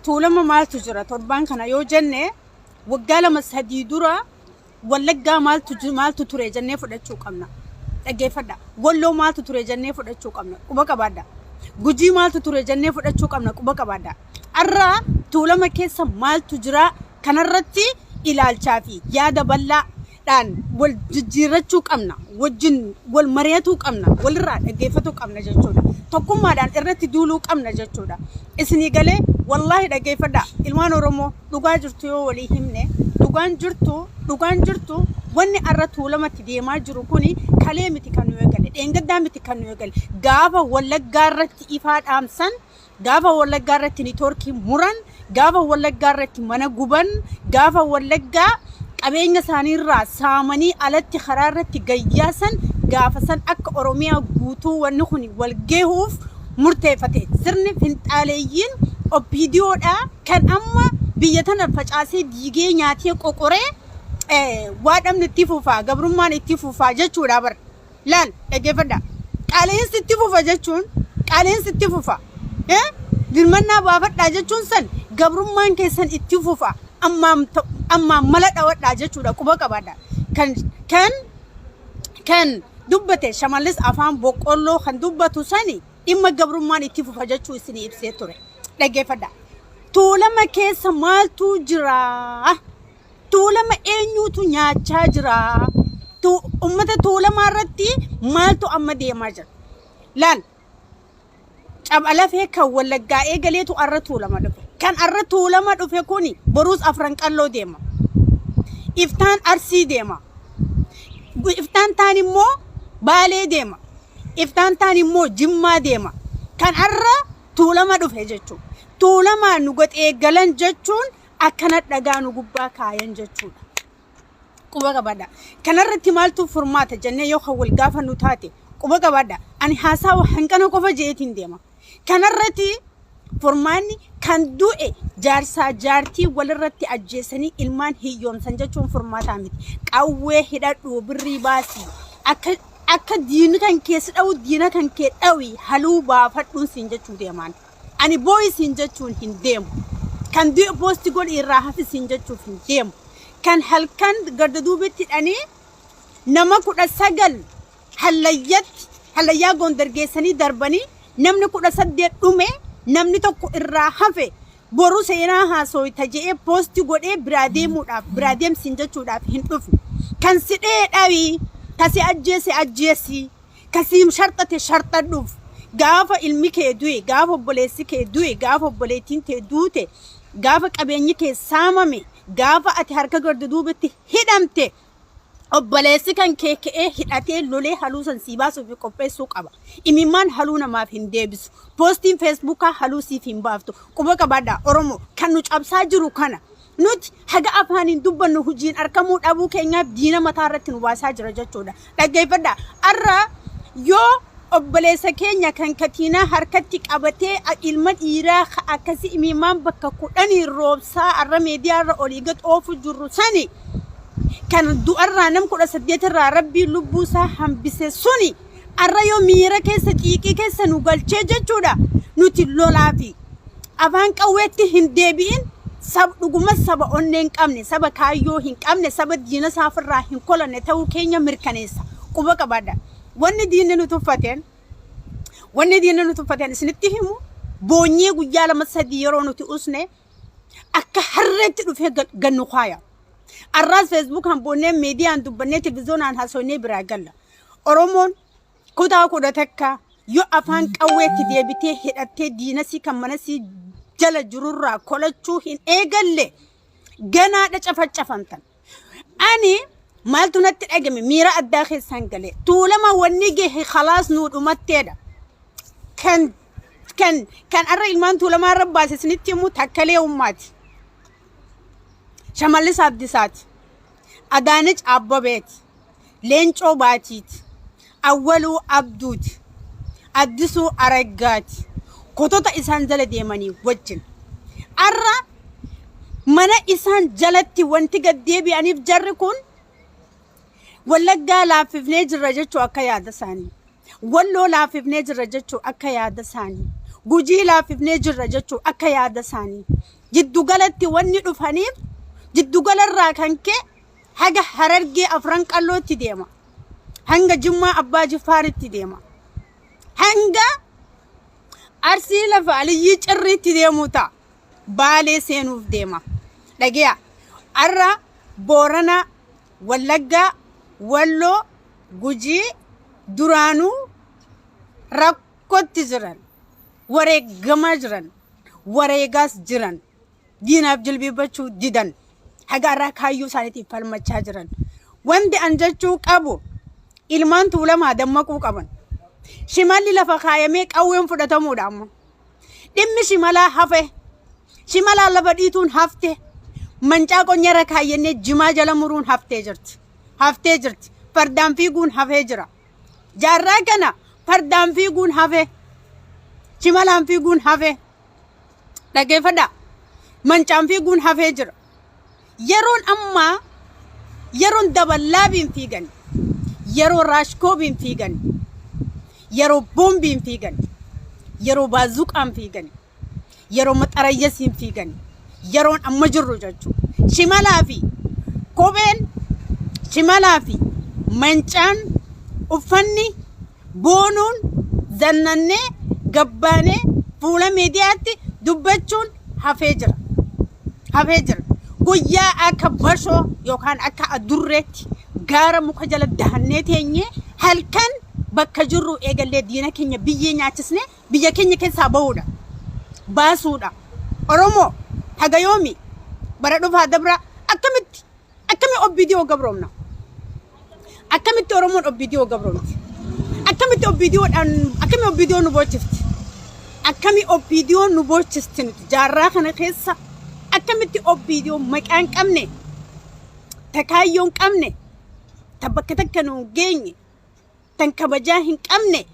tuulama maaltu jira torbaan kana yoo jenne waggaa lama sadii dura wallaggaa maaltu ture jennee fudhachuu qabna. Dhaggeeffadha. Walloo maaltu ture jennee fudhachuu qabna. Quba qabaadha. Gujii maaltu ture jennee fudhachuu qabna. Quba qabaadha. Arra tuulama keessa maaltu jira kanarratti ilaalchaa fi yaada bal'aadhaan wal jijjiirrachuu qabna. Wajjin wal mari'atuu qabna. Walirraa dhaggeeffatuu qabna jechuudha. Tokkummaadhaan irratti duuluu qabna jechuudha. Isinii galee wallahi dhaggeeffadha. Ilmaan Oromoo dhugaa jirtu yoo walii himne dhugaan jirtu wanni arra tuulamatti deemaa jiru kuni kalee miti kan nu eegale dheengaddaa miti kan nu eegale gaafa wallaggaa irratti ifaa dhaamsan gaafa wallaggaa irratti niitoorkii muran gaafa wallaggaa irratti mana guban gaafa wallaggaa qabeenya isaaniirraa saamanii alatti karaa irratti gayyaasan gaafa san akka Oromiyaa guutuu wanni kuni wal geehuuf murteeffate sirni finxaaleeyyiin OPDOdha kan amma biyya tana facaasee diigee nyaatee qoqoree waadamni itti fufaa gabrummaan itti fufaa jechuudha bar laal dhaggeeffadha qaaleensi itti fufa jechuun qaaleensi itti fufa dirmannaa baafadhaa jechuun san gabrummaan keessan itti fufa amma mala dhawadhaa jechuudha quba qabaadha kan dubbate Shamallis afaan boqqolloo kan dubbatu sani dhimma gabrummaan itti fufa jechuu isin ibsee ture dhaggeeffadha tuulama keessa maaltu jira tuulama eenyutu nyaachaa jira ummata tuulama irratti maaltu amma deemaa jira laal cabalafee kan wallaggaa eegaleetu arra tuulama dhufe kan arra tuulama dhufe kuni boruus afran qalloo deema iftaan arsii deema iftaan taan immoo baalee deema iftaan taan immoo jimmaa deema kan arra tuulama dhufe jechuudha tuulama nu godhee galan jechuun akkana dhagaa nu gubbaa kaayan jechuudha. Quba qabaadha. Kanarratti maaltu furmaata jennee yoo kan wal gaafannu taate quba qabaadha. Ani haasawa hanqana qofa jeetiin deema. Kanarratti furmaanni kan du'e jaarsaa jaartii walirratti ajjeesanii ilmaan hiyyoomsan jechuun furmaataa miti. Qawwee hidhadhu birrii baasii akka diina kan keessa dhawu diina kan kee dhawi haluu baafadhuun siin jechuu deemaan. Ani booyi siin jechuun hin deemu. Kan du'e poosti godhi irraa hafi siin jechuuf hin deemu. Kan halkan gadda duubetti hidhanii nama 19 hallayyaa gondargeessanii darbanii namni 18 dhume namni tokko irraa hafe boru seenaa haasooyta je'ee poosti godhee biraa deemsiin jechuudhaaf hin dhufu. Kan sidhee dhawi kasi ajjeesi kasi sharxate sharxadhuuf gaafa ilmi kee du'e gaafa obboleessi kee du'e gaafa obboleettiin kee duute gaafa qabeenyi kee saamame gaafa ati harka gadda duubetti hidhamte obboleessi kan kee ka'ee hidhatee lolee haluu san sii baasuuf qopheessuu qaba. Imimmaan haluu namaaf hin deebisu. Poostiin feesbuukaa haluu siif hin baaftu. Quba qabaadhaa Oromoo kan nu cabsaa jiru kana nuti haga afaaniin dubbannu hojiin argamuu dhabuu keenyaaf diina mataa irratti nu baasaa jira jechuudha. Dhaggeeffadhaa arra yoo obboleessa keenya kan katiinaa harkatti qabatee ilma dhiiraa akkasii imimmaan bakka 10 roobsaa arra meediyaa irra olii gad oofu jirru sani kan du'arraa nam 18 irraa rabbii lubbuu isaa hambise suni arra yoo miira keessa xiiqii keessa nu galchee jechuudha nuti lolaa fi afaan qawweetti hin deebi'in dhuguma saba onnee hin qabne saba kaayyoo hin qabne saba diina saafirraa hin kolanne ta'uu keenya mirkaneessa. Quba qabaadha. Wanni diinni nu tuffateen isinitti himu boonyee guyyaa 2-3 yeroo nuti usne akka harreetti dhufee gannu kaaya. Arraas feesbuukaan boonnee miidiyaan dubbannee televiziyoonaan haasofnee biraa galla. Oromoon kutaa 11 yoo afaan qawweetti deebitee hidhattee diinasii kan manasii jala jirurraa kolachuu hin eegalle ganaadha cafacafamtan. Ani maaltu natti dhagame miira addaa keessaan galee tuulama wanni gehe khalaas nu dhumatteedha kan arra ilmaan tuulamaa irra baase isinitti himu takkalee ummaati Shamallis Abdiisaati Adaanech Abbabeeti Leencoo Baatiiti Awwaluu Abduuti Addisuu Araggaati kotota isaan jala deemanii wajjin arra mana isaan jalatti wanti gad deebi'aniif jarri kun wallaggaa laafifnee jirra jechuu akka yaada isaanii walloo laafifnee jirra jechuu akka yaada isaanii gujii laafifnee jirra jechuu akka yaada isaanii jiddu galatti wanni dhufaniif jiddu galarraa kan kee haga Harargee afran qallootti deema hanga Jimmaa Abbaa Jifaaritti deema hanga Arsii lafa Aliyyii Cirriitti deemu ta'a Baalee seenuuf deema dhageeyaa arra Boorana Wallaggaa Walloo Gujii duraanuu rakkotti jiran wareegamaa jiran wareegaas jiran diinaaf jilbiibachuu didan hagaarraa kaayyuu isaaniitiif falmachaa jiran wanti an jechuu qabu ilmaan tuulamaa dammaquu qaban shimalli lafa kaayamee qawween fudhatamuudha ammoo dhimmi shimalaa hafe shimalaa lafa dhiituun hafte mancaa qonyara kaayyannee jimaa jala muruun haftee jirti fardaan fiiguun hafee jira jaarraa kana fardaan fiiguun hafe shimalaan fiiguun hafe dhageeffadha mancaan fiiguun hafee jira yeroon ammaa yeroon daballaabiin fiigan yeroo raashkoobiin fiigan yeroo boombiin fiigan yeroo baazuqaan fiigan yeroo maxarayyasiin fiigan yeroon amma jirru jechuudha shimalaa fi kopheen shimalaa fi mancaan uffanni boonuun zannannee gabbaanee fuula miidiyaatti dubbachuun hafee jira guyyaa akka bashoo yookaan akka adurreetti gaara muka jala dahannee teenyee halkan bakka jirru eegallee diina keenya biyyee nyaachisne biyya keenya keessaa baasuudha Oromoo haga yoomi bara dhufaa dabra akkamitti obbidiyoo gabroomna akkamitti Oromoon obbidiyoo gabroomti akkamitti obbidiyoo nu bochifti akkamitti obbidiyoo nu bochisti nuti jaarraa kana keessa akkamitti obbidiyoo maqaan qabne takaayyoon qabne tabakka takka nu geenye tan kabajaa hin qabne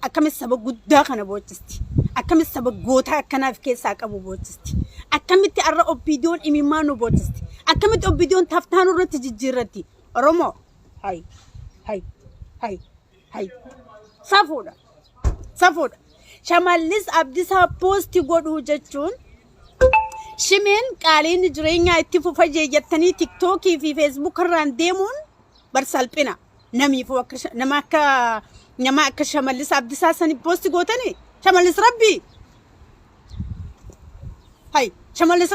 akkamitti saba guddaa kana bochisti akkamitti saba gootaa akkanaaf keessaa qabu bochisti akkamitti arra obbidiyoon imimmaa nu bochisti akkamitti obbidiyoon taftaan irratti jijjiirratti Oromoo hay safuudha Shimallis Abdiisaa poosti godhuu jechuun shimeen qaaliin jireenyaa itti fufa jeeyattanii TikTokii fi Facebook irraan deemuun barsalphina namiif nama akka Shimallis Abdiisaa sani poosti gootanii Shimallis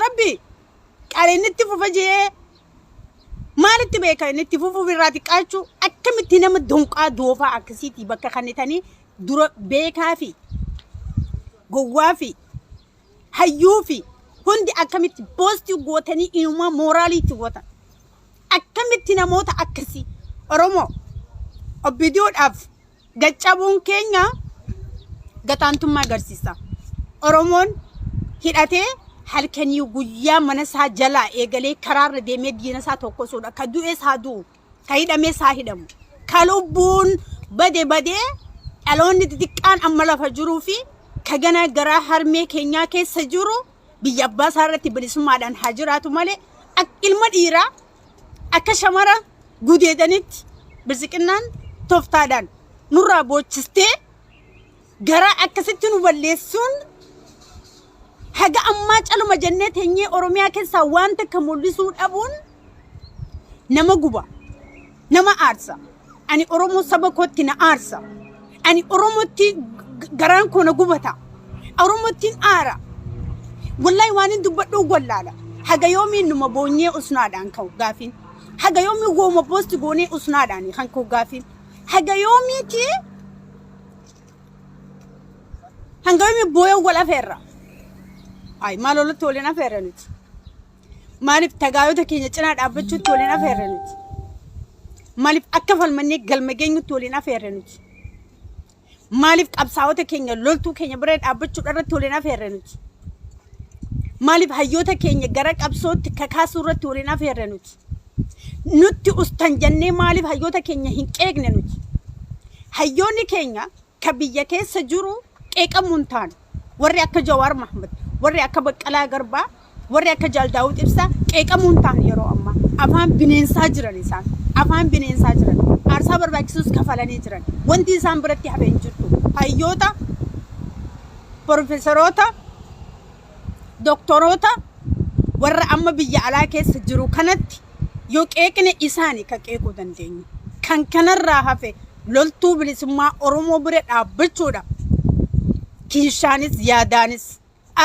Rabbi qaaliin itti fufa jee maalitti beeka inni itti fufu birraa xiqqaachuu akkamitti nama donqaa doofaa akkasiitii bakka kannitanii dura beekaa fi gowwaa fi hayyuu fi hundi akkamitti poosti gootanii inumaa mooraaliitti gootan akkamitti namoota akkasii Oromoo obbidiyoodhaaf gaccabuun keenya gataantummaa agarsiisa Oromoon hidhatee halkanii guyyaa mana isaa jalaa eegalee karaarra deemee diina isaa tokkosuudha ka du'ee isaa du'u ka hidhamee isaa hidhamu ka lubbuun badee dhaloonni xixiqqaan amma lafa jiruu fi ka gana garaa harmee keenyaa keessa jiru biyya abbaa isaa irratti bilisummaadhaan haa jiraatu malee ilma dhiiraa akka shamara gudeedanitti birsiqinnaan tooftaadhaan nurraa bochistee garaa akkasitti nu balleessuun haga ammaa caluma jennee teenyee Oromiyaa keessaa waan takka mul'isuu dhabuun nama guba nama aarsa ani Oromoo saba kootti na aarsa ani Oromootti garaan koo na gubata Oromootti aara wallahi waan hin dubbadhu wallaala haga yoomiin numa boonyee usnaadhaan ka'u gaafin haga yoomii gooma poosti goonee usnaadhaan kan koo gaafin haga yoomiiti hanga yoomii booyoo wal afeerra ay maalolatti waliin afeerra nuti maaliif tagaayota keenya cinaa dhaabbachuutti waliin afeerra nuti maaliif akka falmannee galma geenyutti waliin afeerra nuti maaliif qabsaa'ota keenya loltuu keenya bira dhaabbachuu irratti waliin afeerra nuti maaliif hayyoota keenya gara qabsootti kakaasuu irratti waliin afeerra nuti ustan jennee maaliif hayyoota keenya hin qeeqne nuti hayyoonni keenya ka biyya keessa jiru qeeqamuun taan warri akka Jawaar Mahmud warri akka Baqqalaa Garbaa warri akka Jaal Daawud Ibsaa qeeqamuun taan yeroo ammaa afaan bineensaa jiran isaan afaan bineensaa jiran aarsaa barbaachisuus kafalanii jiran wanti isaan biratti hafeen jirtu hayyoota Profesaroota, doktoroota warra amma biyya alaa keessa jiru kanatti yoo qeeqne isaanii ka qeequu dandeenyu. Kan kanarraa hafe loltuu bilisummaa Oromoo bira dhaabbachuudha. Kiishaanis yaadaanis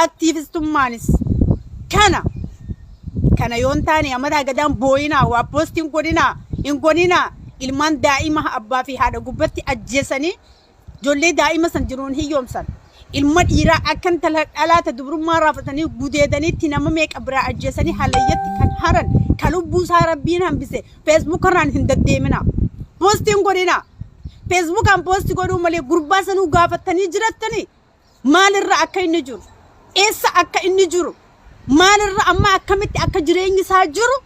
aktiivistummaanis kana yoon taane amadaa gadaan booyinaa waa poostiin godinaa ilmaan daa'ima abbaa fi haadha gubbatti ajjeesanii ijoollee daa'ima san jiruun hiyyoomsan. Ilma dhiiraa akkan dhalaata dubrummaa raafatanii gudeedaniitti nama meeqa biraa ajjeesanii halayyatti kan haran kan lubbuu isaa rabbiin hambise Facebook irraan hin deddeemina. Poostiin godinaa Facebookaan poosti godhuu malee gurbaa sanuu gaafatanii jirattanii maalirra akka inni jiru eessa akka inni jiru maalirra amma akkamitti akka jireenyi isaa jiru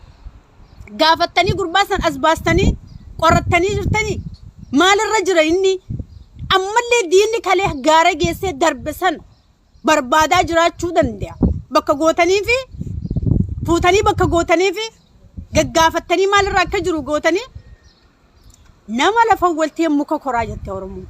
gaafatanii gurbaa san as baastanii qorattanii jirtanii maalirra jira inni ammallee diinni kalee gaara geessee darbe san barbaadaa jiraachuu danda'a. Bakka gootanii fi fuutanii bakka gootanii fi gaggaafatanii maalirra akka jiru gootanii nama lafa waltee muka koraa jette Oromoo.